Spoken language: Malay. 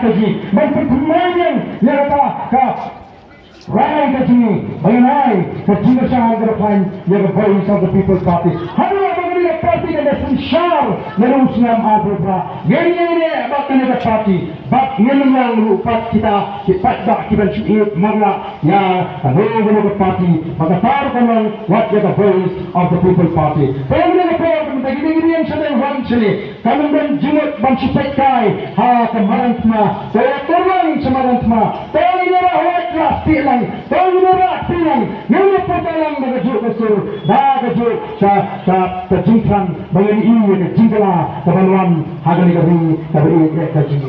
kaji berperkembangan ya ka Rai kaji bayanai kecil sangat berpan ya voice of the people's party hadua bagi parti yang besar nerusnya Afrika ini bahkan ada parti bak yang lupa kita dak kita cuit marla ya ada parti maka taruhkan what the voice of the people's party pemilihan parti begini yang sedang hancur kami menjumut mensupply kemarin semua saya turun semalam semua saya ini rawat pasti tahu berak pilang, yang pertama mengajuk besar, dah ajuk sa terjingkang bagi ini terjingkala kebaluan harga negara dari kaji.